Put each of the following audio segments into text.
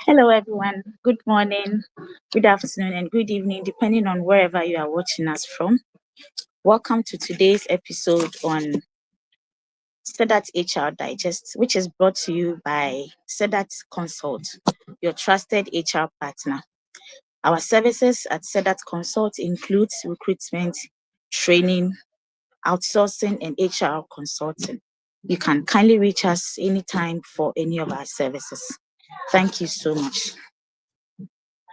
Hello, everyone. Good morning, good afternoon, and good evening, depending on wherever you are watching us from. Welcome to today's episode on 𝐀𝐝𝐦𝐢𝐬𝐬𝐢𝐨𝐧 HR Digest, which is brought to you by 𝐀𝐝𝐦𝐢𝐬𝐬𝐢𝐨𝐧 Consult, your trusted HR partner. Our services at 𝐀𝐝𝐴𝐷𝐻 Consult includes recruitment, training, outsourcing, and HR consulting. You can kindly reach us anytime for any of our services. Thank you so much.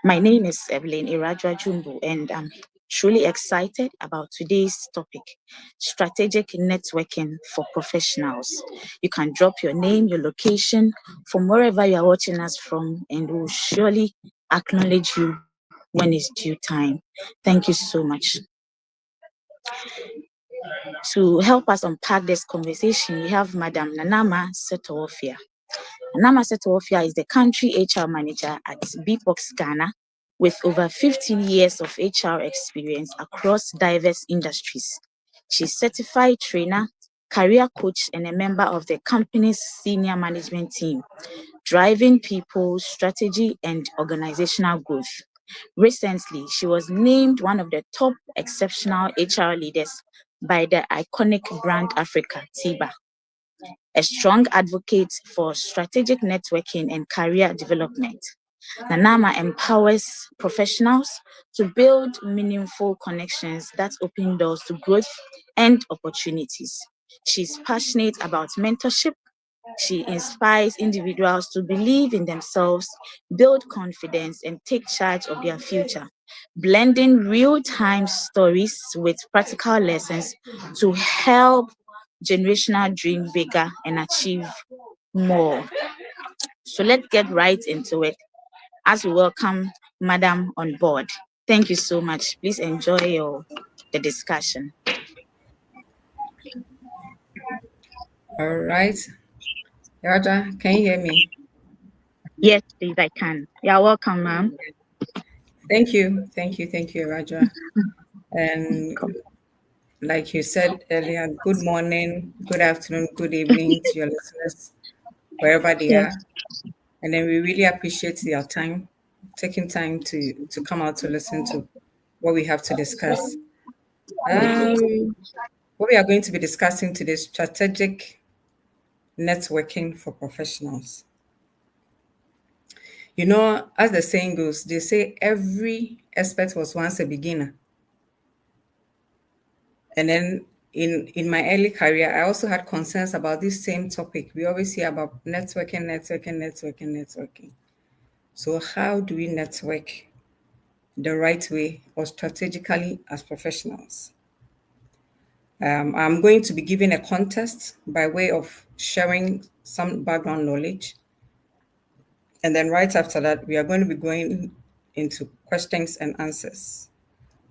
My name is 𝐂𝐻𝐸𝐬𝐬𝐢𝐬𝐬𝐢𝐨𝐧, and I'm truly excited about today's topic, strategic networking for professionals. You can drop your name, your location from wherever you are watching us from, and we'll surely acknowledge you when it's due time. Thank you so much. To help us unpack this conversation, we have Madam Nanama Setowofia. Nanama Setowofia is the country HR manager at BPOX Ghana, with over 15 years of HR experience across diverse industries. She's certified trainer, career coach, and a member of the company's senior management team, driving people, strategy, and organizational growth. Recently, she was named one of the top exceptional HR leaders by the iconic brand Africa, TIBA. A strong advocate for strategic networking and career development, Nanama empowers professionals to build meaningful connections that open doors to growth and opportunities. She's passionate about mentorship. She inspires individuals to believe in themselves, build confidence, and take charge of their future, blending real-time stories with practical lessons to help generational dream bigger and achieve more. So let's get right into it as we welcome Madam on board. Thank you so much. Please enjoy the discussion. All right. Raja, can you hear me? Yes, please, I can. You're welcome, ma'am. Thank you, Raja. And like you said earlier, good morning, good afternoon, good evening to your listeners, wherever they Yes. are. And then we really appreciate your time, taking time to come out to listen to what we have to discuss. What we are going to be discussing today is strategic networking for professionals. You know, as the saying goes, they say every expert was once a beginner. And then in my early career, I also had concerns about this same topic. We always hear about networking. So how do we network the right way or strategically as professionals? I'm going to be giving a contest by way of sharing some background knowledge. And then right after that, we are going to be going into questions and answers.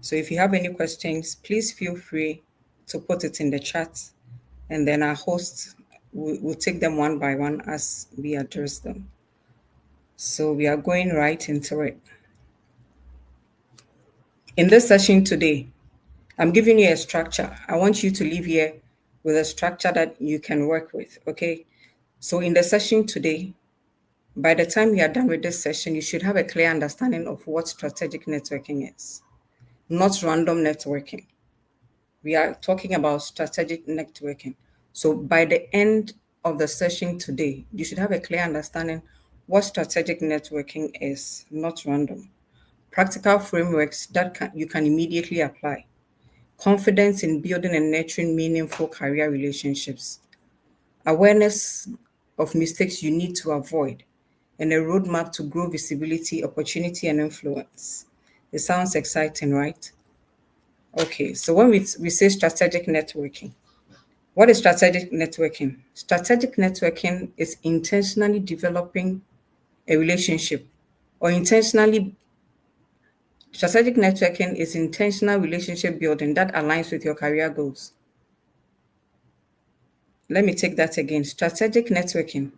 So if you have any questions, please feel free to put it in the chat, and then our host will take them one by one as we address them. So we are going right into it. In this session today, I'm giving you a structure. I want you to leave here with a structure that you can work with, okay? So in the session today, by the time you are done with this session, you should have a clear understanding of what strategic networking is, not random networking. We are talking about strategic networking. So by the end of the session today, you should have a clear understanding what strategic networking is, not random. Practical frameworks that you can immediately apply. Confidence in building and nurturing meaningful career relationships. Awareness of mistakes you need to avoid, and a roadmap to grow visibility, opportunity, and influence. It sounds exciting, right? Okay, so when we say strategic networking, what is strategic networking? Strategic networking is intentionally developing a relationship or strategic networking is intentional relationship building that aligns with your career goals. Let me take that again. Strategic networking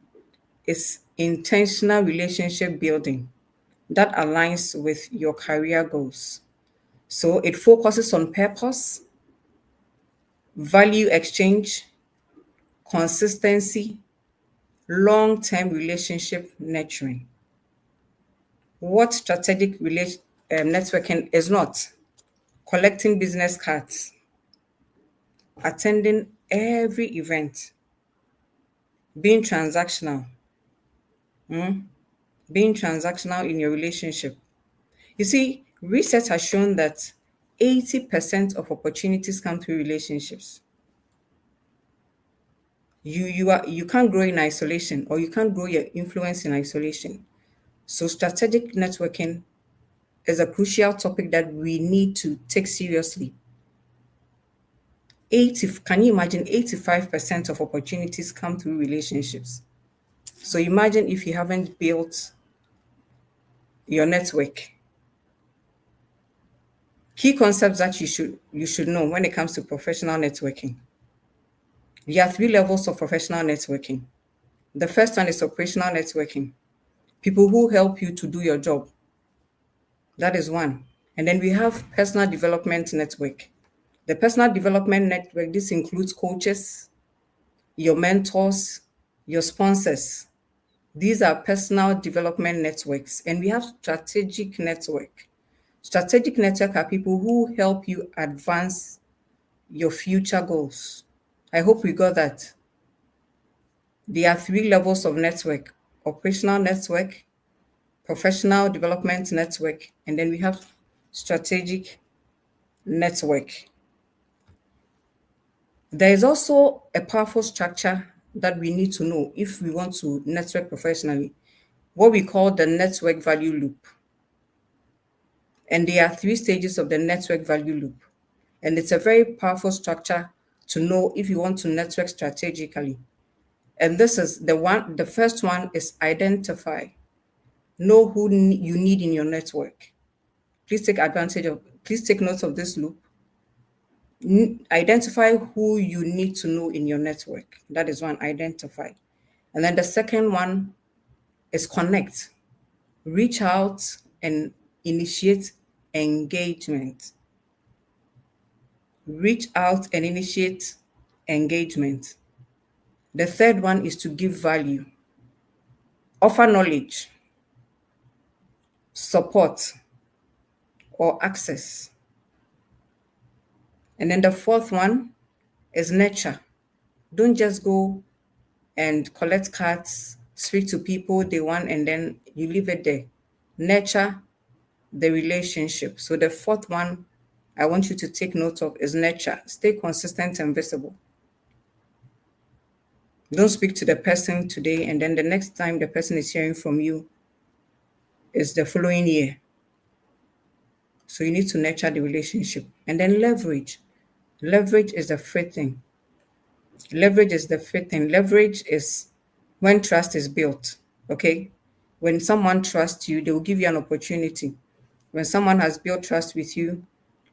is intentional relationship building that aligns with your career goals. So it focuses on purpose, value exchange, consistency, long-term relationship nurturing. What strategic networking is not? Collecting business cards, attending every event, being transactional, being transactional in your relationship. You see, research has shown that 80% of opportunities come through relationships. You can't grow in isolation, or you can't grow your influence in isolation. So strategic networking is a crucial topic that we need to take seriously. Can you imagine 85% of opportunities come through relationships? So imagine if you haven't built your network. Key concepts that you should know when it comes to professional networking. There are 3 levels of professional networking. The first one is operational networking. People who help you to do your job. That is one. And then we have personal development network. The personal development network, this includes coaches, your mentors, your sponsors. These are personal development networks. And we have strategic network. Strategic network are people who help you advance your future goals. I hope we got that. There are 3 levels of network: operational network, professional development network, and then we have strategic network. There is also a powerful structure that we need to know if we want to network professionally, what we call the network value loop. And there are 3 stages of the network value loop. And it's a very powerful structure to know if you want to network strategically. And this is the first one is identify. Know who you need in your network. Please take note of this loop. Identify who you need to know in your network. That is one, identify. And then the second one is connect. Reach out and initiate engagement. Reach out and initiate engagement. The third one is to give value. Offer knowledge, support, or access. And then the fourth one is nurture. Don't just go and collect cards, speak to people they want, and then you leave it there. Nurture the relationship. So the fourth one I want you to take note of is nurture. Stay consistent and visible. Don't speak to the person today, and then the next time the person is hearing from you is the following year. So you need to nurture the relationship. And then leverage. Leverage is the fifth thing. Leverage is when trust is built, okay? When someone trusts you, they will give you an opportunity. When someone has built trust with you,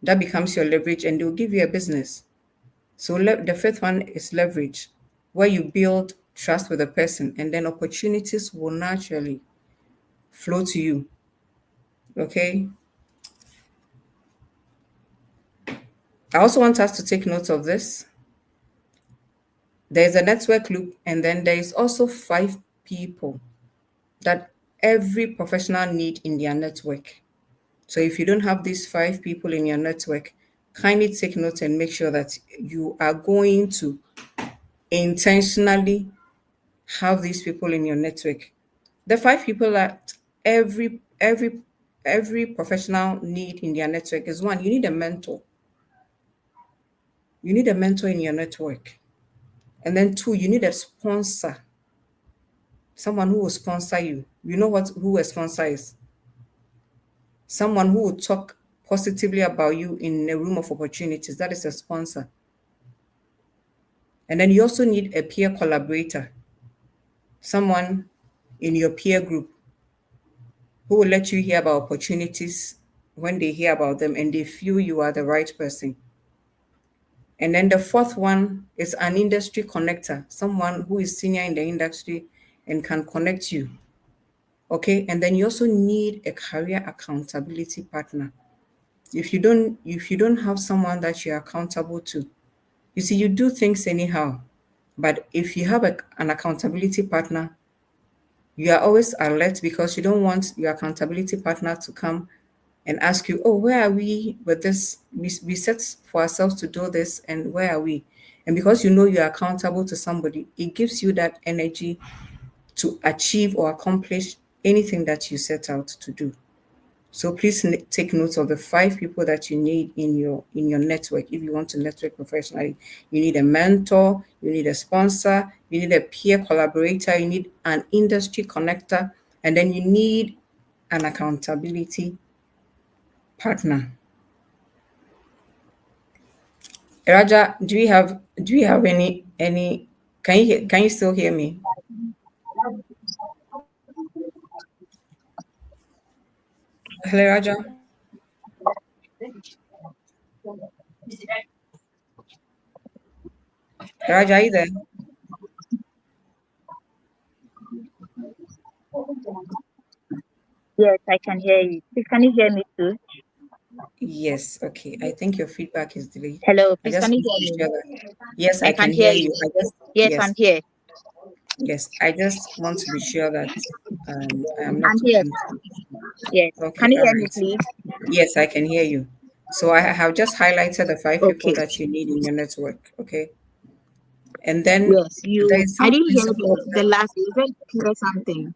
that becomes your leverage, and they will give you a business. So the fifth one is leverage, where you build trust with a person, and then opportunities will naturally flow to you, okay? I also want us to take note of this. There's a network loop, and then there is also 5 people that every professional need in their network. So if you don't have these 5 people in your network, kindly take note and make sure that you are going to intentionally have these people in your network. The 5 people that every professional need in their network is: 1, you need a mentor. You need a mentor in your network. And then 2, you need a sponsor. Someone who will sponsor you. You know who a sponsor is? Someone who will talk positively about you in a room of opportunities. That is a sponsor. And then you also need a peer collaborator. Someone in your peer group who will let you hear about opportunities when they hear about them and they feel you are the right person. And then the fourth one is an industry connector, someone who is senior in the industry and can connect you. Okay, and then you also need a career accountability partner. If you don't have someone that you're accountable to, you see, you do things anyhow. But if you have an accountability partner, you are always alert because you don't want your accountability partner to come and ask you, oh, where are we with this? We set for ourselves to do this, and where are we? And because you know you're accountable to somebody, it gives you that energy to achieve or accomplish anything that you set out to do. So please take note of the 5 people that you need in your network. If you want to network professionally, you need a mentor, you need a sponsor, you need a peer collaborator, you need an industry connector, and then you need an accountability partner. Raja, do you have any can you still hear me? Hello, Raja. Raja, are you there? Yes, I can hear you. Please, can you hear me too? Yes, okay. I think your feedback is delayed. Hello, I please, just can you want to be hear sure me? that yes, I I can can hear hear you. you. I just Yes, I'm yes, here. yes. I just want to be sure that I am not I'm here. talking to. Yes. Okay, Can you all hear me, right. please? Yes, I can hear you. So I have just highlighted the 5 people Okay. that you need in your network. Okay. And then Yes, there you. is I some didn't hear principles the that last. You said peer something.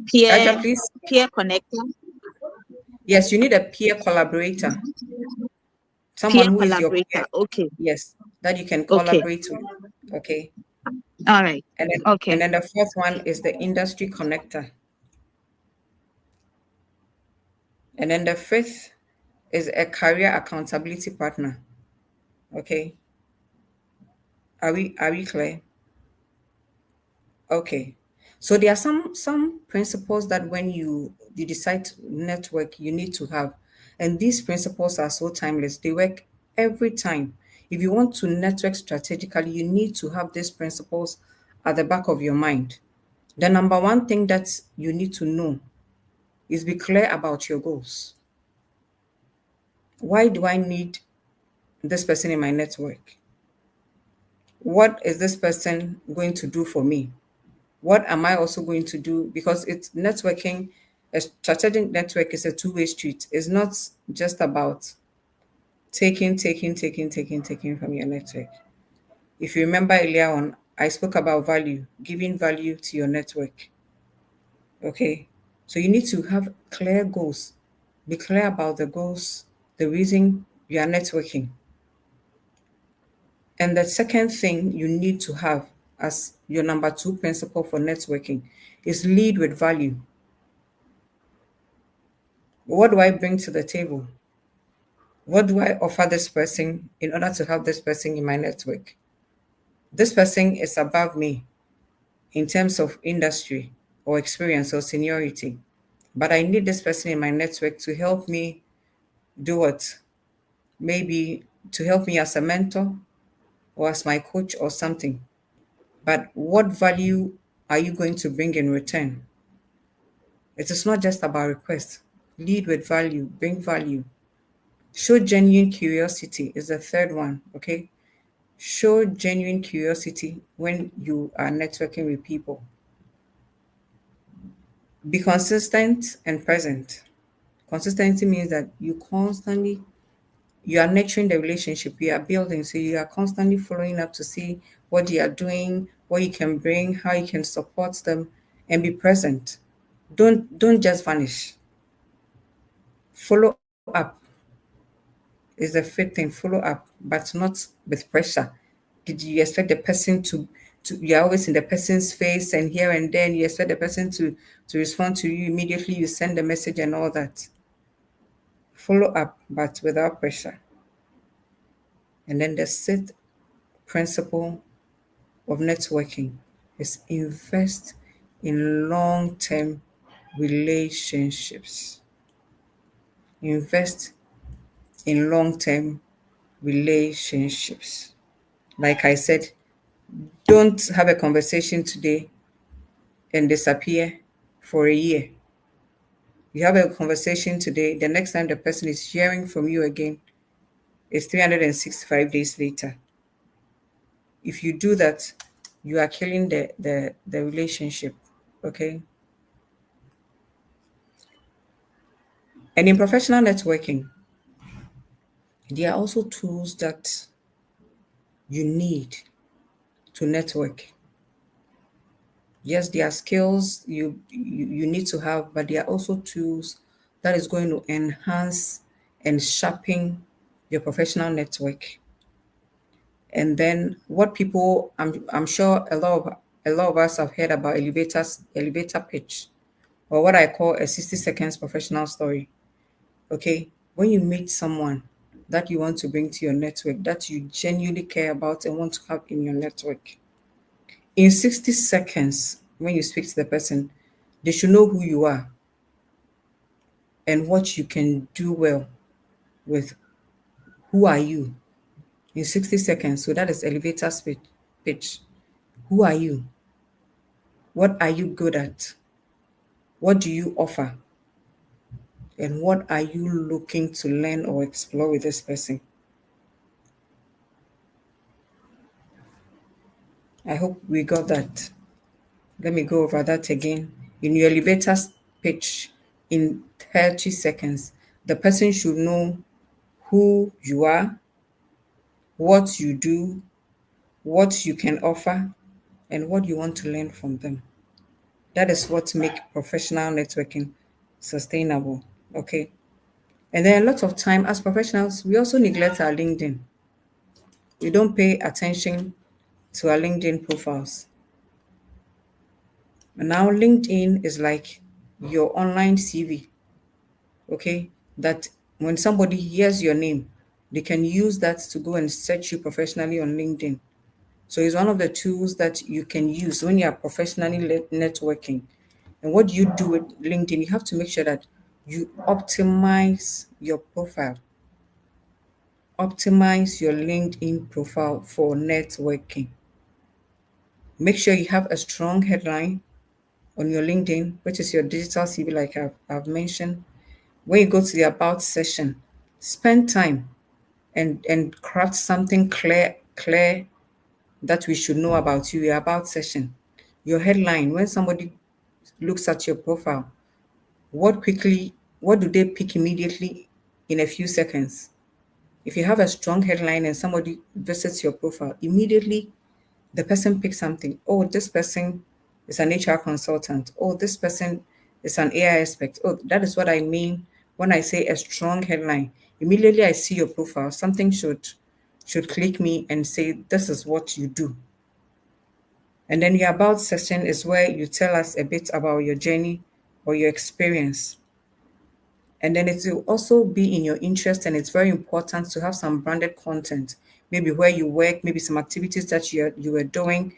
Peer, Raja, please. peer connector. Yes, you need a peer collaborator, someone Peer who is your collaborator. peer. Okay. Yes, that you can Okay. collaborate with. Okay. All right. And then and Okay. then the fourth one is the industry connector. And then the fifth is a career accountability partner. Okay. Are we clear? Okay. So there are some principles that when you decide to network, you need to have. And these principles are so timeless. They work every time. If you want to network strategically, you need to have these principles at the back of your mind. The number one thing that you need to know is be clear about your goals. Why do I need this person in my network? What is this person going to do for me? What am I also going to do? Because it's networking, a strategic network is a two-way street. It's not just about taking from your network. If you remember earlier on, I spoke about value, giving value to your network. Okay. So you need to have clear goals. Be clear about the goals, the reason you are networking. And the second thing you need to have as your number two principle for networking is lead with value. What do I bring to the table? What do I offer this person in order to have this person in my network? This person is above me in terms of industry or experience or seniority, but I need this person in my network to help me do what? Maybe to help me as a mentor or as my coach or something. But what value are you going to bring in return? It is not just about request. Lead with value, bring value. Show genuine curiosity is the third one, okay? Show genuine curiosity when you are networking with people. Be consistent and present. Consistency means that you are nurturing the relationship you are building. So you are constantly following up to see what they are doing, what you can bring, how you can support them, and be present. Don't just vanish. Follow up is the fifth thing. Follow up, but not with pressure. Did you expect the person to you're always in the person's face and here and then you expect the person to respond to you immediately, you send the message and all that. Follow up, but without pressure. And then the sixth principle of networking is invest in long-term relationships. Invest in long-term relationships. Like I said, don't have a conversation today and disappear for a year. You have a conversation today, the next time the person is hearing from you again is 365 days later. If you do that, you are killing the relationship. Okay. And in professional networking, there are also tools that you need to network. Yes, there are skills you need to have, but there are also tools that is going to enhance and sharpen your professional network. And then what people, I'm sure a lot of us have heard about elevator pitch, or what I call a 60 seconds professional story. Okay, when you meet someone that you want to bring to your network, that you genuinely care about and want to have in your network, in 60 seconds, when you speak to the person, they should know who you are and what you can do well with. Who are you in 60 seconds? So that is elevator speech pitch. Who are you? What are you good at? What do you offer? And what are you looking to learn or explore with this person? I hope we got that. Let me go over that again. In your elevator pitch, in 30 seconds, the person should know who you are, what you do, what you can offer, and what you want to learn from them. That is what makes professional networking sustainable. Okay. And then a lot of time as professionals, we also neglect our LinkedIn. We don't pay attention to our LinkedIn profiles. And now LinkedIn is like your online CV. Okay, that when somebody hears your name, they can use that to go and search you professionally on LinkedIn. So it's one of the tools that you can use when you are professionally networking. And what do you do with LinkedIn? You have to make sure that you optimize your profile, optimize your LinkedIn profile for networking. Make sure you have a strong headline on your LinkedIn, which is your digital CV, like I've mentioned. When you go to the about session, spend time and craft something clear that we should know about you, your about session. Your headline, when somebody looks at your profile, what do they pick immediately in a few seconds? If you have a strong headline and somebody visits your profile, immediately the person picks something. Oh, this person is an HR consultant. Oh, this person is an AI expert. Oh, that is what I mean when I say a strong headline. Immediately I see your profile, something should click me and say this is what you do. And then your about section is where you tell us a bit about your journey or your experience. And then it will also be in your interest, and it's very important to have some branded content, maybe where you work, maybe some activities that you were doing.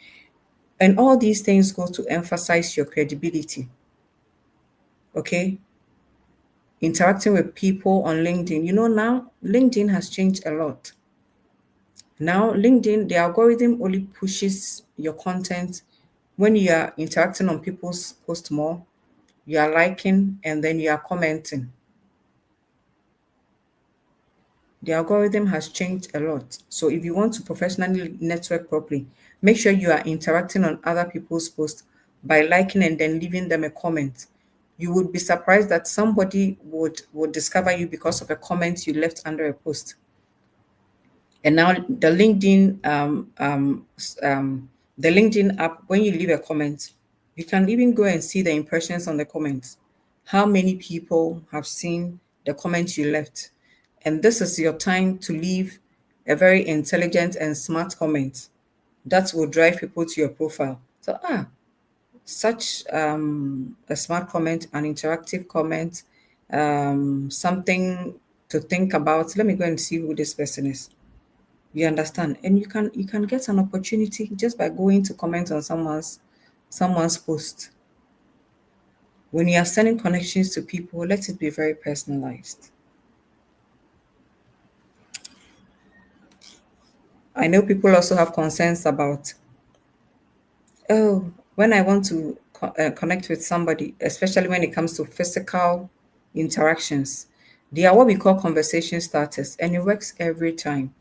And all these things go to emphasize your credibility. Okay. Interacting with people on LinkedIn. Now LinkedIn has changed a lot. Now, LinkedIn, the algorithm only pushes your content when you are interacting on people's post more, you are liking, and then you are commenting. The algorithm has changed a lot. So if you want to professionally network properly, make sure you are interacting on other people's posts by liking and then leaving them a comment. You would be surprised that somebody would discover you because of a comment you left under a post. And now the LinkedIn app, when you leave a comment, you can even go and see the impressions on the comments. How many people have seen the comments you left? And this is your time to leave a very intelligent and smart comment that will drive people to your profile. So, such a smart comment, an interactive comment, something to think about. Let me go and see who this person is. You understand? And you can get an opportunity just by going to comment on someone's post. When you are sending connections to people, let it be very personalized. I know people also have concerns about, oh, when I want to connect with somebody, especially when it comes to physical interactions, they are what we call conversation starters, and it works every time.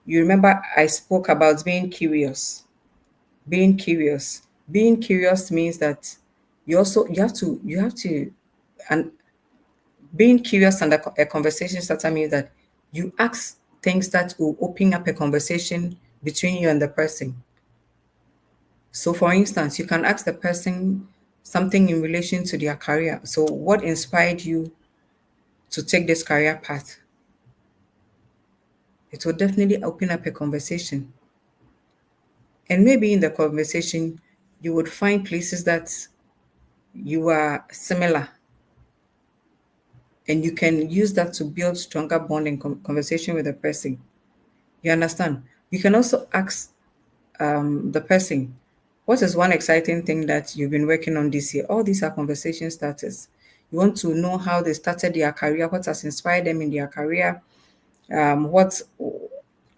You remember I spoke about being curious. Being curious. Being curious means that you have to and being curious and a conversation starter means that you ask things that will open up a conversation between you and the person. So, for instance, you can ask the person something in relation to their career. So, what inspired you to take this career path? It will definitely open up a conversation. And maybe in the conversation, you would find places that you are similar, and you can use that to build stronger bond and conversation with the person. You understand? You can also ask the person, what is one exciting thing that you've been working on this year? All these are conversation starters. You want to know how they started their career, what has inspired them in their career, what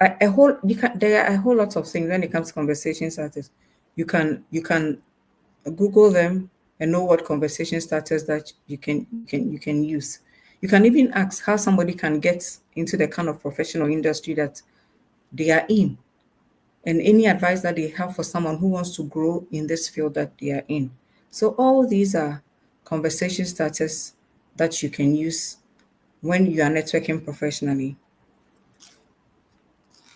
a whole you can there are a whole lot of things when it comes to conversation starters. You can Google them and know what conversation starters that you can use. You can even ask how somebody can get into the kind of professional industry that they are in, and any advice that they have for someone who wants to grow in this field that they are in. So all these are conversation starters that you can use when you are networking professionally.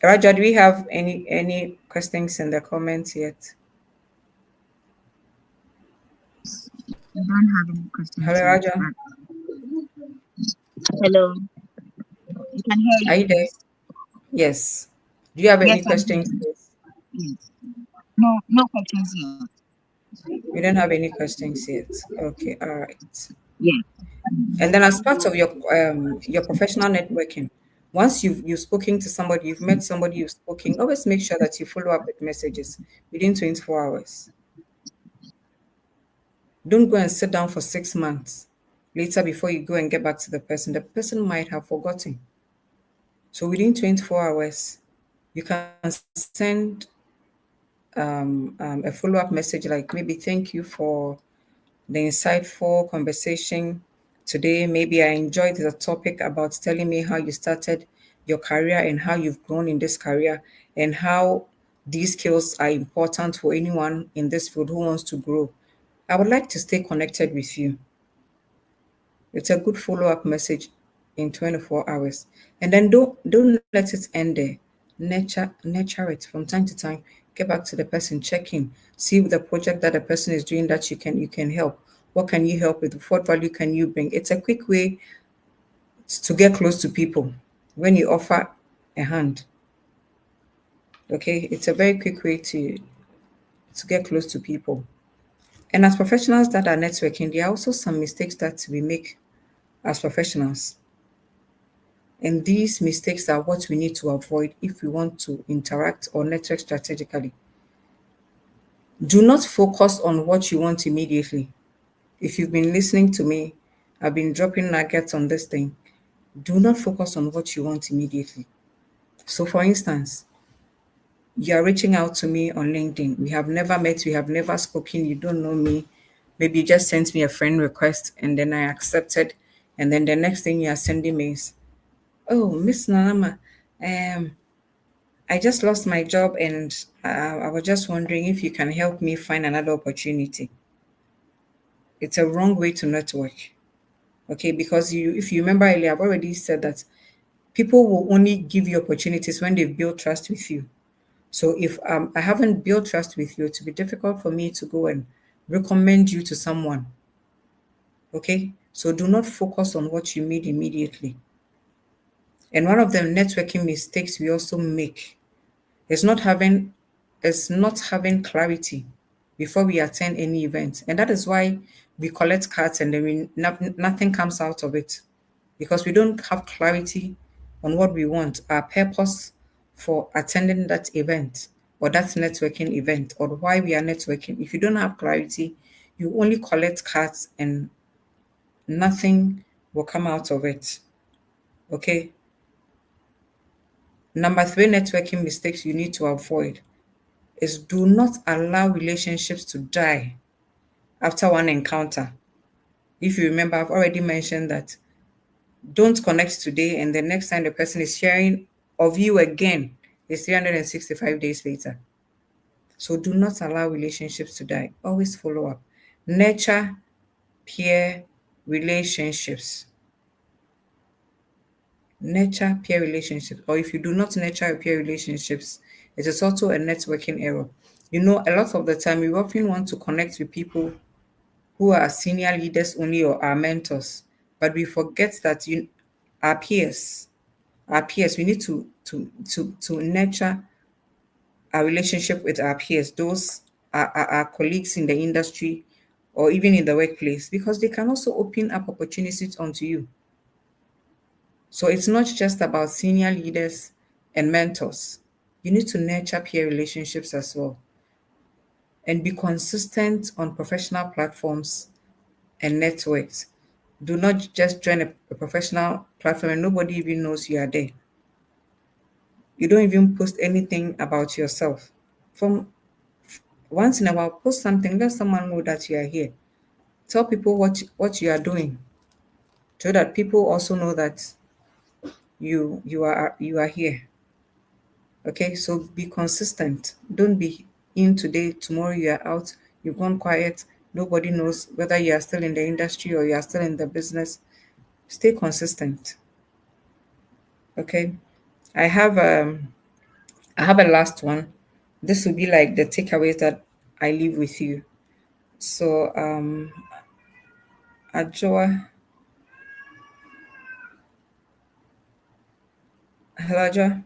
Raja, do we have any questions in the comments yet? I don't have any questions Hello, yet, Raja. but hello, I can hear Are you, you there? please. Yes. Do you have Yes, any I'm questions? here. Yes. No, no questions yet. We don't have any questions yet. Okay, all right. Yeah. And then as part of your professional networking, once you've spoken to somebody, you've met somebody, you've spoken, always make sure that you follow up with messages within 24 hours. Don't go and sit down for 6 months later before you go and get back to the person. The person might have forgotten. So within 24 hours, you can send a follow-up message like maybe thank you for the insightful conversation today. Maybe I enjoyed the topic about telling me how you started your career and how you've grown in this career and how these skills are important for anyone in this field who wants to grow. I would like to stay connected with you. It's a good follow-up message in 24 hours. And then don't let it end there. Nurture it from time to time. Get back to the person, check in, see the project that the person is doing that you can help. What can you help with? What value can you bring? It's a quick way to get close to people when you offer a hand. Okay, it's a very quick way to get close to people. And as professionals that are networking, there are also some mistakes that we make as professionals. And these mistakes are what we need to avoid if we want to interact or network strategically. Do not focus on what you want immediately. If you've been listening to me, I've been dropping nuggets on this thing. Do not focus on what you want immediately. So, for instance, you are reaching out to me on LinkedIn. We have never met, we have never spoken, you don't know me. Maybe you just sent me a friend request and then I accepted. And then the next thing you are sending me is, oh, Miss Nanama, um, I just lost my job and I was just wondering if you can help me find another opportunity. It's a wrong way to network. Okay, because if you remember earlier, I've already said that people will only give you opportunities when they've built trust with you. So if I haven't built trust with you, it will be difficult for me to go and recommend you to someone. Okay, so do not focus on what you need immediately. And one of the networking mistakes we also make is not having clarity before we attend any event. And that is why we collect cards and then nothing comes out of it because we don't have clarity on what we want, our purpose for attending that event or that networking event or why we are networking. If you don't have clarity, you only collect cards and nothing will come out of it. Okay. Number three networking mistakes you need to avoid is do not allow relationships to die after one encounter. If you remember, I've already mentioned that don't connect today and the next time the person is sharing of you again, It's 365 days later. So do not allow relationships to die. Always follow up. Nurture peer relationships. Nurture peer relationships. Or if you do not nurture peer relationships, it is also a networking error. You know, a lot of the time we often want to connect with people who are senior leaders only or our mentors, but we forget that our peers, we need to nurture our relationship with our peers, those our colleagues in the industry or even in the workplace, because they can also open up opportunities onto you. So it's not just about senior leaders and mentors. You need to nurture peer relationships as well and be consistent on professional platforms and networks. Do not just join a professional platform and nobody even knows you are there. You don't even post anything about yourself. From once in a while, post something, let someone know that you are here. Tell people what you are doing so that people also know that you are here. Okay, so be consistent. Don't be in today, tomorrow you are out, you've gone quiet. Nobody knows whether you are still in the industry or you are still in the business. Stay consistent. Okay. I have I have a last one. This will be like the takeaways that I leave with you. So Ajoa, hello Ajoa.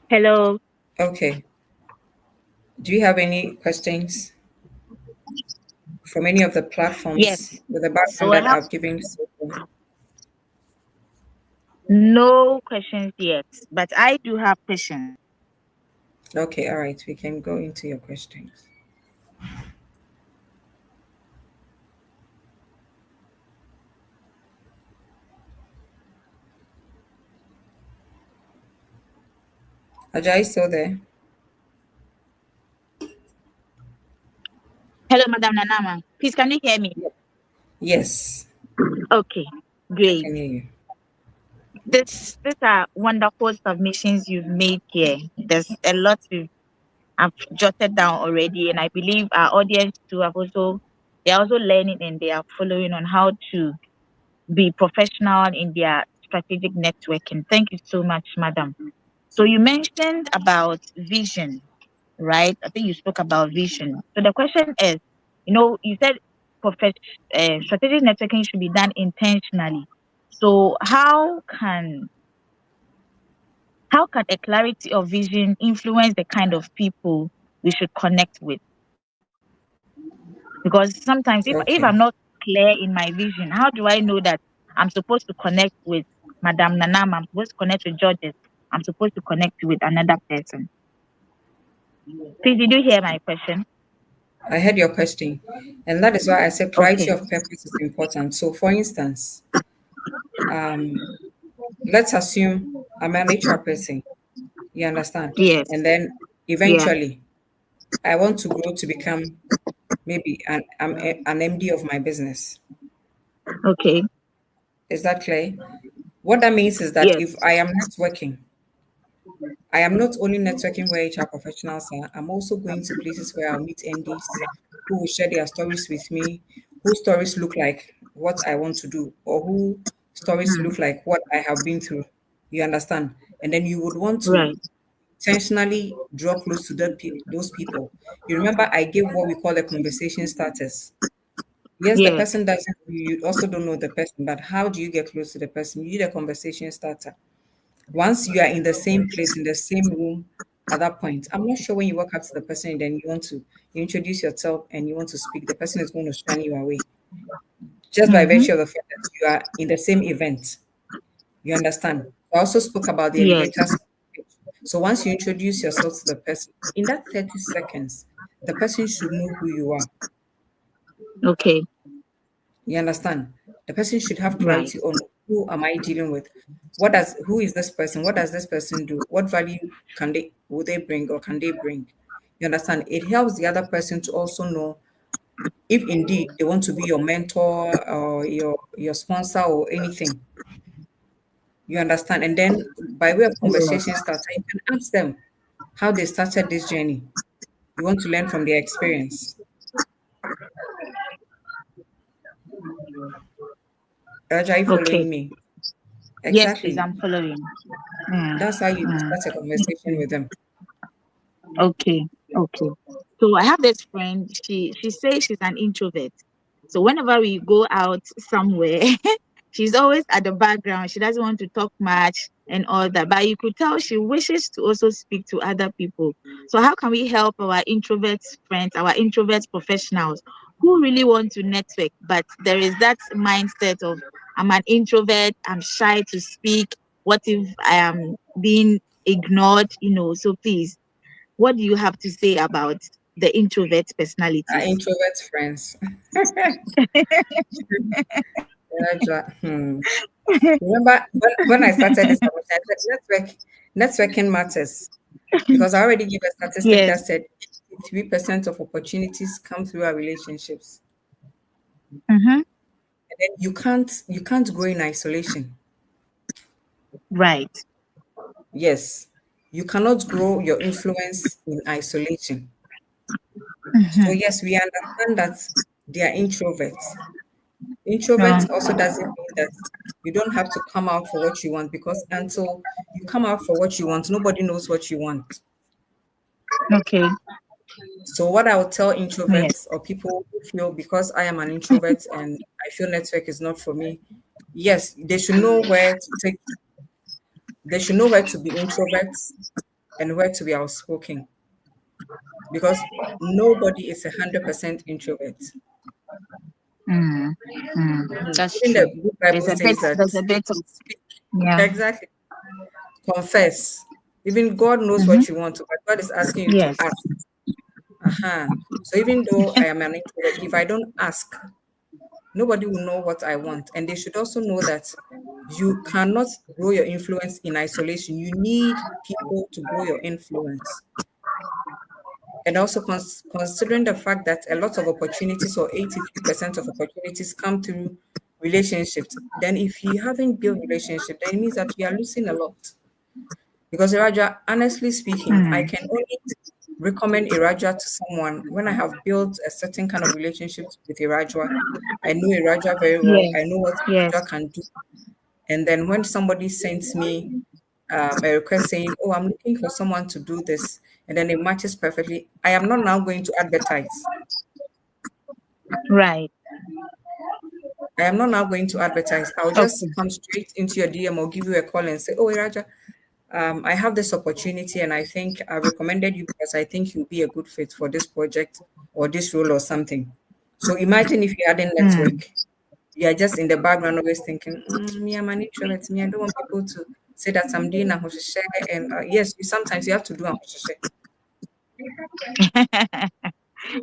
Hello. Okay. Do you have any questions from any of the platforms Yes. with the background So I that have I've given so far? no questions yet, but I do have questions. Okay, all right. We can go into your questions. Ajoa is still there? Hello, Madam Nanama. Please, can you hear me? Yes, Okay, I great. can hear you. These are wonderful submissions you've made here. There's a lot I've jotted down already, and I believe our audience too have also they're also learning and they are following on how to be professional in their strategic networking. Thank you so much, Madam. So you mentioned about vision, right? I think you spoke about vision. So the question is, you said strategic networking should be done intentionally. So how can a clarity of vision influence the kind of people we should connect with? Because sometimes if Okay. I'm not clear in my vision, how do I know that I'm supposed to connect with Madame Nanam, I'm supposed to connect with Georges, I'm supposed to connect with another person? Please, did you hear my question? I heard your question, and that is why I said clarity Okay. of purpose is important. So, for instance, um, let's assume I'm an HR person. You understand? Yes. And then Yeah. eventually, I want to grow to become maybe an MD of my business. Okay. Is that clear? What that means is that if Yes. I am networking, I am not only networking where HR professionals are, I'm also going to places where I'll meet MDs who will share their stories with me, whose stories look like what I want to do, or who stories Hmm. look like what I have been through. You understand? And then you would want to Right. intentionally draw close to those people. You remember I gave what we call the conversation starters. Yes, the Yes. person doesn't, you also don't know the person, but how do you get close to the person? You need a conversation starter. Once you are in the same place, in the same room at that point, I'm not sure when you walk up to the person and then you introduce yourself and you want to speak, the person is going to shun you away. Just by Mm-hmm. virtue of the fact that you are in the same event. You understand? I also spoke about the Yes. elevator speech. So once you introduce yourself to the person, in that 30 seconds, the person should know who you are. Okay. You understand? The person should have Right. clarity on who am I dealing with? Who is this person? What does this person do? What value will they bring or can they bring? You understand? It helps the other person to also know if indeed they want to be your mentor or your sponsor or anything. You understand? And then by way of conversation Yes. starter, you can ask them how they started this journey. You want to learn from their experience. Raj, are you Okay. following me? Yes, please. Exactly. I'm following. Mm, That's how you mm. start a conversation with them. Okay, okay. So I have this friend. She says she's an introvert. So whenever we go out somewhere, she's always at the background. She doesn't want to talk much and all that. But you could tell she wishes to also speak to other people. So how can we help our introvert friends, our introvert professionals who really want to network, but there is that mindset of I'm an introvert, I'm shy to speak. What if I am being ignored? So please, what do you have to say about the introvert Our personalities? introvert friends. Raj, Remember when I started this conversation, I said networking matters because I already gave a statistic that Yes. said 3% of opportunities come through our relationships. Mm-hmm. And then you can't grow in isolation. Right. Yes, you cannot grow your influence in isolation. So Mm-hmm. yes, we understand that they are introverts. Yeah. Introverts also doesn't mean that you don't have to come out for what you want because until you come out for what you want, nobody knows what you want. Okay. So what I would tell Yes. introverts or people who feel because I am an introvert and I feel network is not for me, yes, they should know where to be introverts and where to be outspoken because nobody is 100% introvert. Mm. Mm. That's Even true. the good Bible There's a bit. says that There's a bit of speak yeah. exactly, confess. Even God knows Mm-hmm. what you want, but God is asking you to Yes. ask. So even though I am an introvert, if I don't ask, nobody will know what I want. And they should also know that you cannot grow your influence in isolation. You need people to grow your influence. And also considering the fact that a lot of opportunities or 83% of opportunities come through relationships, then if you haven't built relationship, then it means that we are losing a lot. Because Iraja, honestly speaking, I Mm. can only recommend Iraja to someone when I have built a certain kind of relationship with Iraja. I know Iraja very well. I Yes. know what Iraja Yes. can do. And then when somebody sends me a request saying, "Oh, I'm looking for someone to do this," and then it matches perfectly, I am not now going to advertise. Right. I am not now going to advertise. I'll just Okay. come straight into your DM or give you a call and say, "Oh, Iraja, I have this opportunity and I think I recommended you because I think you'll be a good fit for this project or this role or something." So imagine if you hadn't Mm. network, you're just in the background always thinking, me, I'm an introvert, me, I don't want people to say that I'm doing a share. And yes, sometimes you have to do a share.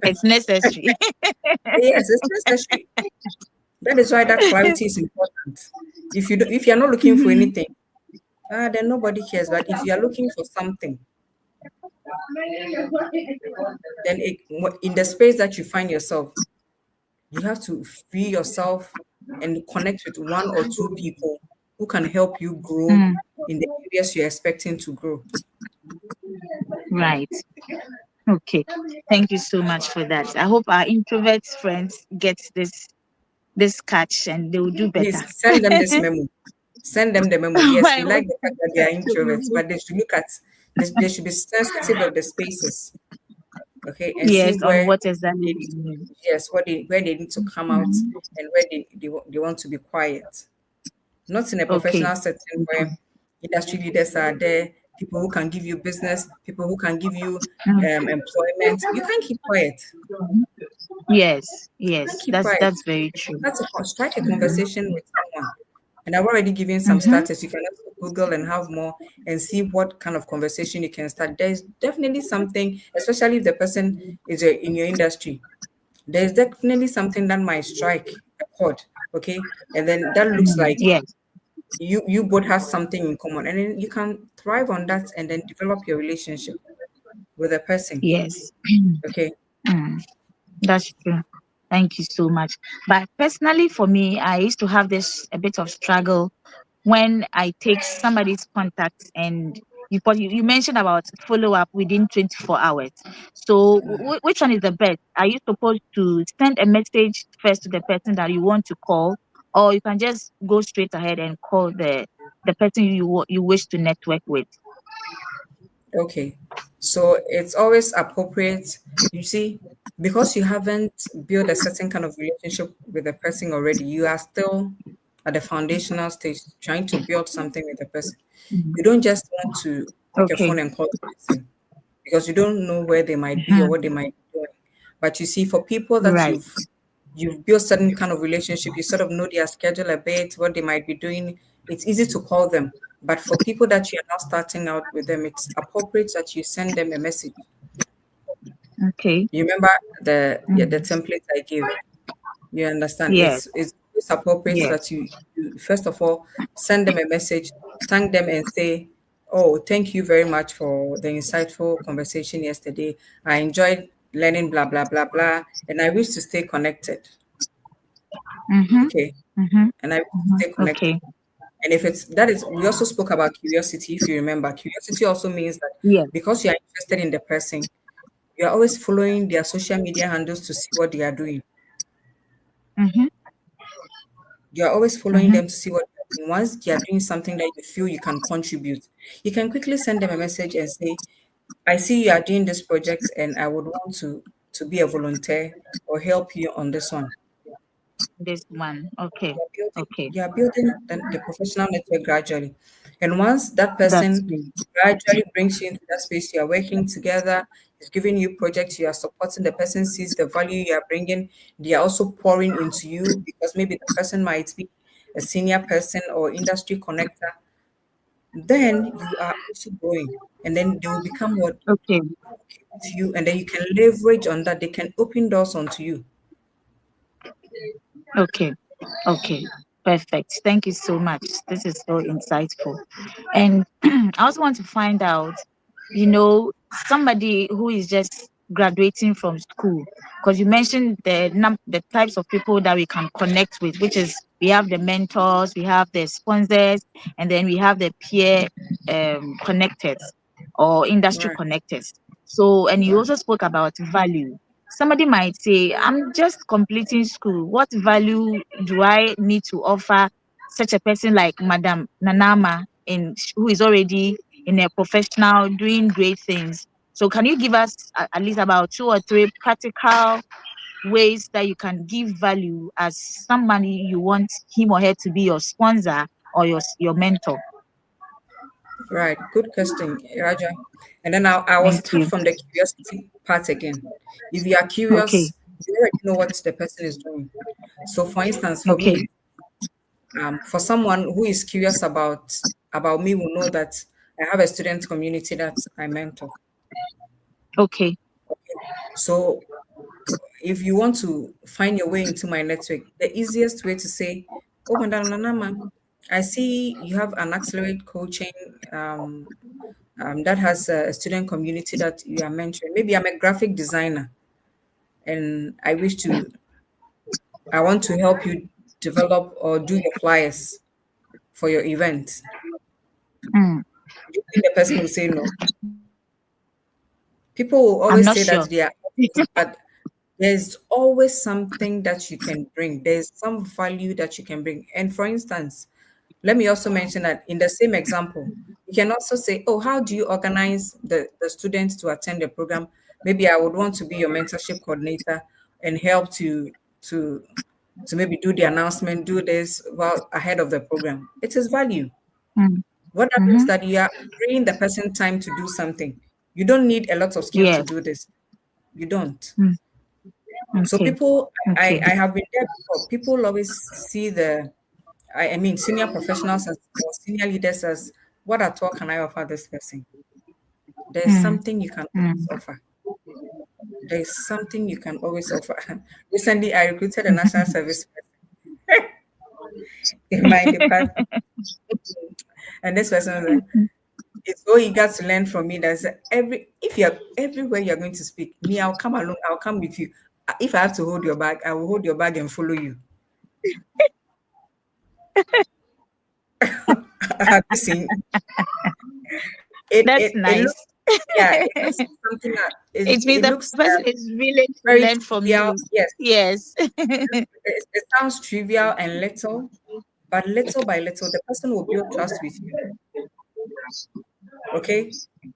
It's necessary. Yes, it's necessary. That is why that clarity is important. If you're not looking for Mhm. anything, then nobody cares. But if you are looking for something, then in the space that you find yourself, you have to free yourself and connect with one or two people who can help you grow Mm. in the areas you're expecting to grow. Right. Okay. Thank you so much for that. I hope our introvert friends get this catch and they will do Please better. send them this memo. Send them the memo. Yes, we Why? like What the to fact that they are introverts, do? but they should look at they should be sensitive of the spaces, okay, and see Yes, on where what exactly they you need to, mean. yes, where they need to come out Mhm. and where they want to be quiet. Not in a Okay. professional setting where industry leaders are there, people who can give you business, people who can give you Mm. employment. You can't keep quiet. Yes, You can't yes, keep that's quiet. that's very true. That's strike a conversation with someone. And I've already given some Mm-hmm. starters. You can also Google and have more and see what kind of conversation you can start. There's definitely something, especially if the person is in your industry, there's definitely something that might strike a chord. Okay. And then that looks Mm. like Yes, you both have something in common. And then you can thrive on that and then develop your relationship with a person. yes. Okay. Mm, that's true. Thank you so much. But personally, for me, I used to have this a bit of struggle when I take somebody's contacts and you mentioned about follow up within 24 hours. So which one is the best? Are you supposed to send a message first to the person that you want to call, or you can just go straight ahead and call the person you wish to network with? Okay. So it's always appropriate, you see, because you haven't built a certain kind of relationship with the person already, you are still at the foundational stage trying to build something with the person. Mhm. You don't just want to pick a Okay. phone and call the person because you don't know where they might be or Mhm. what they might be doing. But you see, for people that Right. you've built certain kind of relationship, you sort of know their schedule a bit, what they might be doing. It's easy to call them. But for people that you're now starting out with them, it's appropriate that you send them a message. Okay. You remember the Mm. template I gave? You understand? Yes. It's appropriate Yes. that you first of all send them a message, thank them and say, "Oh, thank you very much for the insightful conversation yesterday. I enjoyed learning blah blah blah blah, and I wish to stay connected." Mhm. Okay, Mhm. and I wish to Mhm. stay connected. Okay. And if it's that is, we also spoke about curiosity. If you remember, curiosity also means that Yes. because you are interested in the person, you are always following their social media handles to see what they are doing. Mhm. You're always following Mhm. them to see what they're doing. Once they are doing something that you feel you can contribute, you can quickly send them a message and say, I see you are doing this project and I would want to be a volunteer or help you on this one. This one. Okay. Okay. You're building the professional network gradually. And once that That's person great. gradually brings you into that space, you are working together, is giving you projects, you are supporting the person, sees the value you are bringing, they are also pouring into you because maybe the person might be a senior person or industry connector, then you are also growing. And then they will become what Okay. okay with you, and then you can leverage on that. They can open doors onto you. Okay. Okay. Perfect. Thank you so much. This is so insightful. And I also want to find out, somebody who is just graduating from school, because you mentioned the types of people that we can connect with, which is we have the mentors, we have the sponsors, and then we have the peer connectors or industry Right, connectors. So, and you right. also spoke about value. Somebody might say, I'm just completing school. What value do I need to offer such a person like Madam Nanama, who is already in a professional doing great things? So, can you give us at least about two or three practical ways that you can give value as somebody you want him or her to be your sponsor or your mentor? Right, good question, Raja. And then I will Thank start you. from the curiosity part again. If you are Okay. curious, you already know what the person is doing. So, for instance, for Okay. me, for someone who is curious about me, will know that I have a student community that I mentor. Okay. So, if you want to find your way into my network, the easiest way to say, "Oh, Madam Nanama, I see you have an accelerate coaching that has a student community that you are mentoring. Maybe I'm a graphic designer and I want to help you develop or do your flyers for your event." Mm, Do you think the person will say no? People will I'm always not say that sure. they are, but there's always something that you can bring. There's some value that you can bring. And for instance, let me also mention that in the same example, you can also say, "Oh, how do you organize the students to attend the program? Maybe I would want to be your mentorship coordinator and help to to maybe do the announcement, do this well ahead of the program." It is value. Mm, What happens is mm-hmm. that you are bringing the person time to do something. You don't need a lot of skill to Yes. do this. You don't. Mm, So okay. people, Okay. I have been there before. People always see I mean, senior professionals as or senior leaders as, what at all can I offer this person? There is Mm, something you can always mm, offer. There is something you can always offer. Recently, I recruited a national service person in my department, and this person was like, is so eager to learn from me that every if you're everywhere you're going to speak, me, I'll come along, I'll come with you. If I have to hold your bag, I will hold your bag and follow you. Have you seen That's it nice. looks, yeah, it looks something that It means it the looks person is willing to very learn from trivial. you. Yes, Yes. it sounds trivial and little, but little by little, the person will build trust with you. Okay,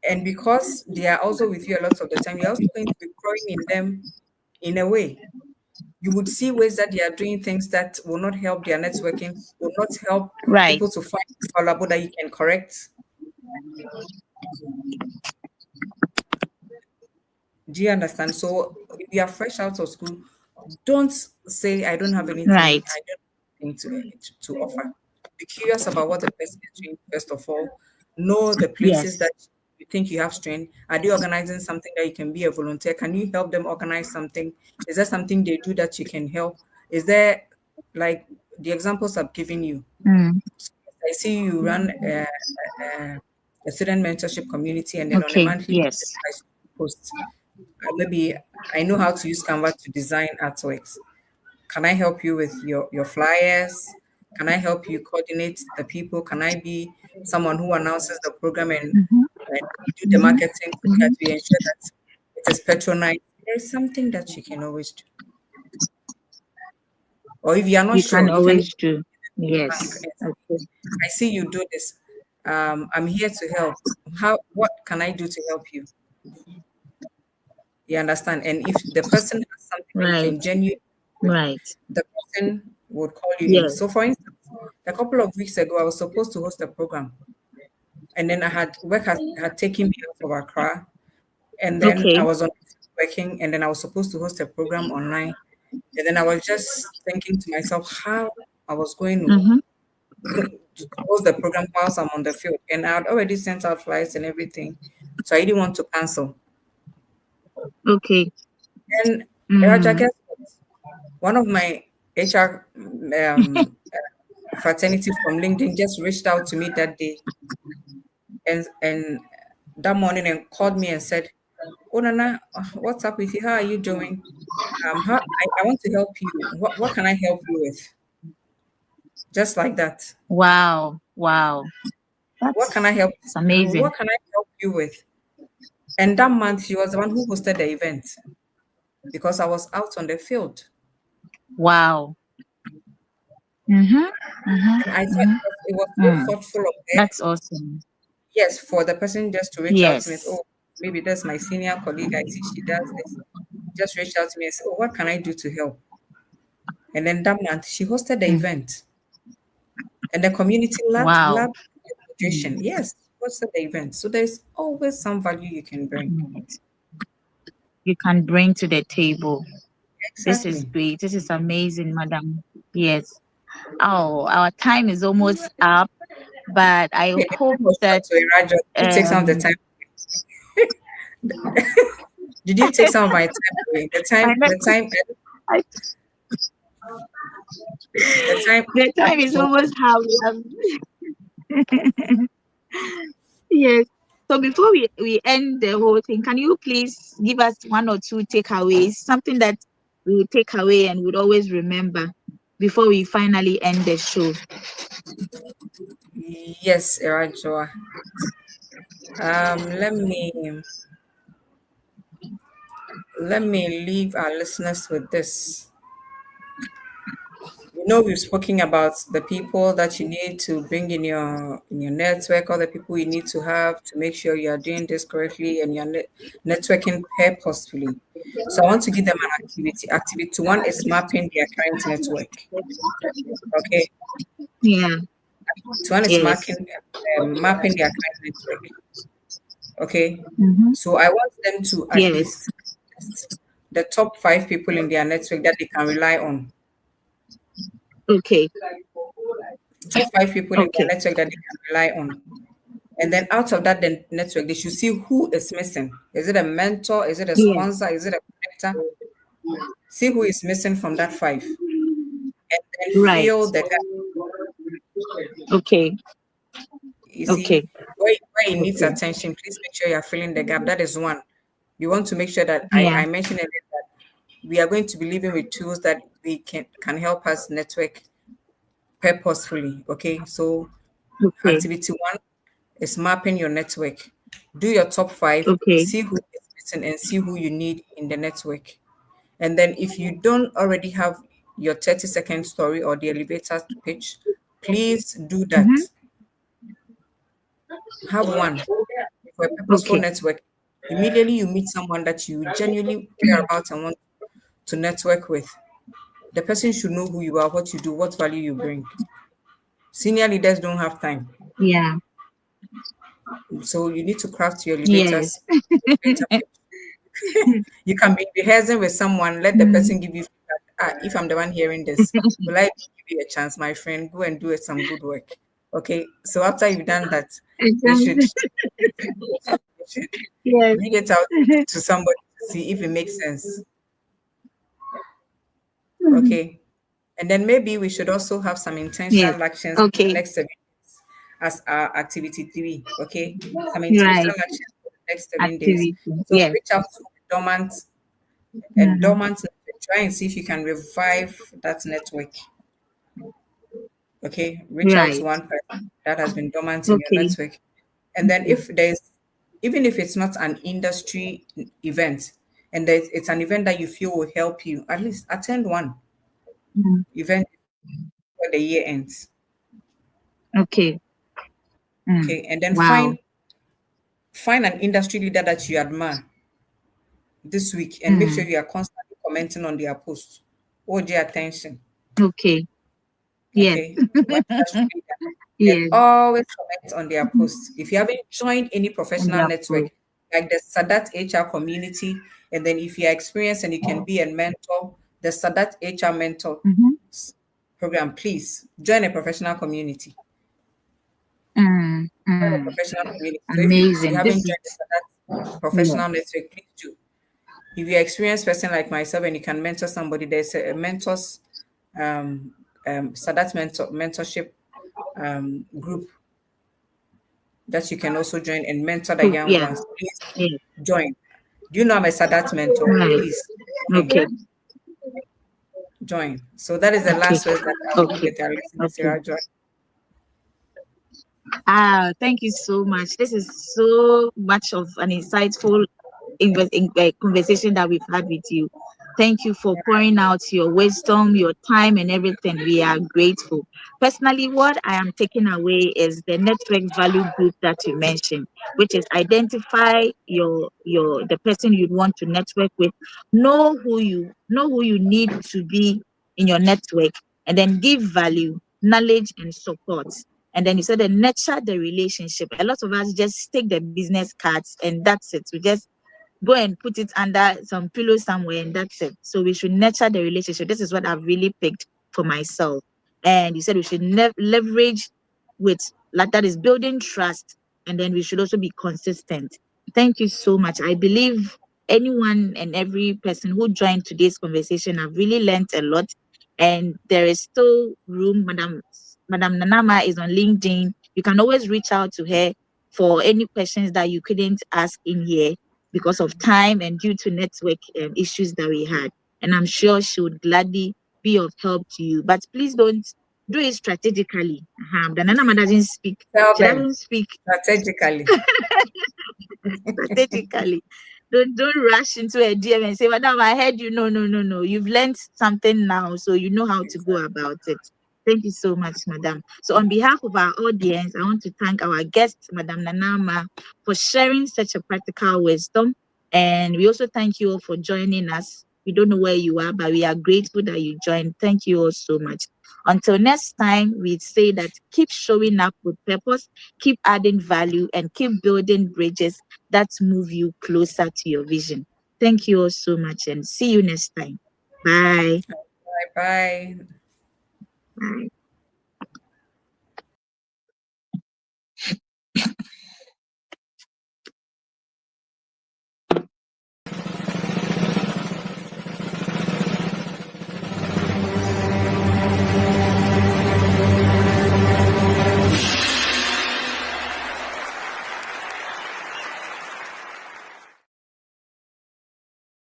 and because they are also with you a lot of the time, you're also going to be pouring in them in a way. You would see ways that they are doing things that will not help their networking, will not help Right. people to find valuable that you can correct. Do you understand? So if you are fresh out of school, don't say I don't have anything. Right. I don't have anything to offer. Be curious about what the person is doing. First of all, know the places Yes. that you think you have strength. Are they organizing something that you can be a volunteer? Can you help them organize something? Is there something they do that you can help? Is there, like the examples I've given you? Mm. I see you run a student mentorship community, and then on a Okay. monthly basis, Yes. I post. Maybe I know how to use Canva to design artworks. Can I help you with your flyers? Can I help you coordinate the people? Can I be someone who announces the program Mm-hmm. and do the Mm-hmm. marketing so Mm-hmm. that we ensure that it is patronized? There's something that you can always do. Or if you are not You can sure, you can always do. bank Yes. and Okay. say, I see you do this. I'm here to help. What can I do to help you? You understand? And if the person has something that you Right. can genuinely, Right. the person would call you in. Yes. So, for instance, a couple of weeks ago, I was supposed to host a program, and then had taken me out of Accra, and then I Okay. was on working, and then I was supposed to host a program online, and then I was just thinking to myself how I was going Mm-hmm. to host the program whilst I'm on the field, and I had already sent out flights and everything, so I didn't want to cancel. Okay. And Raja, Mm. guess what? One of my HR fraternity from LinkedIn just reached out to me that day and that morning and called me and said, "Oh Nana, what's up with you? How are you doing? I want to help you. What can I help you with?" Just like that. Wow. Wow. What can I help? It's amazing. What can I help you with? And that month, she was the one who hosted the event because I was out on the field, Wow. Mm-hmm. and I Mm-hmm. thought Mm-hmm. it was so Mm. thoughtful of her. That's awesome. Yes, for the person just to reach out to me, Yes. oh, maybe that's my senior colleague. I see she does this. Just reach out to me and say, oh, what can I do to help? And then that month, she hosted the Mm. event, and the community Wow. loved the graduation. Yes, she hosted the event. So there's always some value you can bring. Right. You can bring to the table. This is Exactly. great. This is amazing, madam. Yes. Oh, our time is almost up, but I Okay, the hope time was short that to Iraja. Did you take some of the um time? Did you take some of my time away? I know I, The time the time is so almost how we have. Yes. So before we end the whole thing, can you please give us one or two takeaways, something that we would take away and would always remember before we finally end the show? yes, Iraja. Let me leave our listeners with this. We've spoken about the people that you need to bring in your network, or the people you need to have to make sure you are doing this correctly and you're networking purposefully. So I want to give them an activity. Activity one is mapping their current network. Okay. Yeah. One is Yes. mapping their current network. Okay. Mm-hmm. So I want them to at Yes. least list the top 5 people in their network that they can rely on. Okay. Top 5 people in their Okay. network that they can rely on. And then out of that network, they should see who is missing. Is it a mentor? Is it a Yes. sponsor? Is it a connector? See who is missing from that 5. And then Right. fill the gap. Okay. You Okay. see, where it needs Okay. attention, please make sure you're filling the gap. That is one. We want to make sure that Yeah. I mentioned earlier that we are going to be living with tools that we can help us network purposefully. Okay. So Okay. Activity 1 is mapping your network. Do your top 5, Okay. see who is missing, and see who you need in the network. And then if you don't already have your 30-second story or the elevator pitch, please do that. Mm-hmm. Have one for a purposeful Okay. network. Immediately you meet someone that you genuinely care about and want to network with, the person should know who you are, what you do, what value you bring. Senior leaders don't have time. Yeah. So you need to craft your Yes. elevator pitch. You can be rehearsing with someone, let the Mm. person give you feedback. If I'm the one hearing this, will I give you a chance, my friend? Go and do some good work. Okay. So after you've done that, you should Exactly. you should Yes. read it out to somebody to see if it makes sense. Okay. And then maybe we should also have some Yes. intentional actions for the Okay. next 7 days as our activity 3. Okay. Some Right. intentional actions for the next 7 days. Activity. So Yes. reach out to dormant Mm. network. Try and see if you can revive that network. Okay. Reach out to Right. one person that has been dormant in your Okay. network. And then if there's, even if it's not an industry event, and it's an event that you feel will help you, at least attend one Mm. event before the year ends. Okay. Mm. Okay. And then Wow. find an industry leader that you admire this week and make sure Mm. you are constantly commenting on their posts. Hold their attention. Okay. Yes. Okay. One industry leader and Yes. always comment on their posts. If you haven't joined any And professional their network post. like the Sadat HR community, and then if you're experienced and you can be a mentor, the Sadat HR mentor Mm-hmm. program, please join a professional community. Mm. Join a Mm. professional community. So if you Amazing. haven't This is joined the Sadat yeah. professional network, please do. If you're an experienced person like myself and you can mentor somebody, there's a mentors um Sadat mentorship group that you can also join and mentor the Oh, young yeah. ones. Please Yes. join. Do you know I'm a Sadat mentor? Right. Please join. Okay. Join. So that is the Okay. last words that I'll leave Okay. with our listeners. Okay. Sarah. Join. Thank you so much. This is so much of an insightful conversation that we've had with you. Thank you for pouring out your wisdom, your time, and everything. We are grateful. Personally, what I am taking away is the network value group that you mentioned, which is identify your the person you want to network with, know who you need to be in your network, and then give value, knowledge, and support. And then you said the nurture the relationship. A lot of us just take the business cards and that's it. We just go and put it under some pillow somewhere and that's it. So we should nurture the relationship. This is what I've really picked for myself. And you said we should leverage with, like, that is building trust, and then we should also be consistent. Thank you so much. I believe anyone and every person who joined today's conversation have really learned a lot, and there is still room. Madam Nanama is on LinkedIn. You can always reach out to her for any questions that you couldn't ask in here because of time and due to network issues that we had. And I'm sure she would gladly be of help to you. But please don't do it strategically. The Nanama doesn't speak. Tell She them doesn't speak strategically. strategically. Don't rush into a DM and say, Madam, I heard you. No, no, no, no. You've learned something now, so you know how to go about it. Thank you so much, Madam. So on behalf of our audience, I want to thank our guest, Madam Nanama, for sharing such a practical wisdom. And we also thank you all for joining us. We don't know where you are, but we are grateful that you joined. Thank you all so much. Until next time, we say that keep showing up with purpose, keep adding value, and keep building bridges that move you closer to your vision. Thank you all so much and see you next time. Bye. Bye bye. Bye.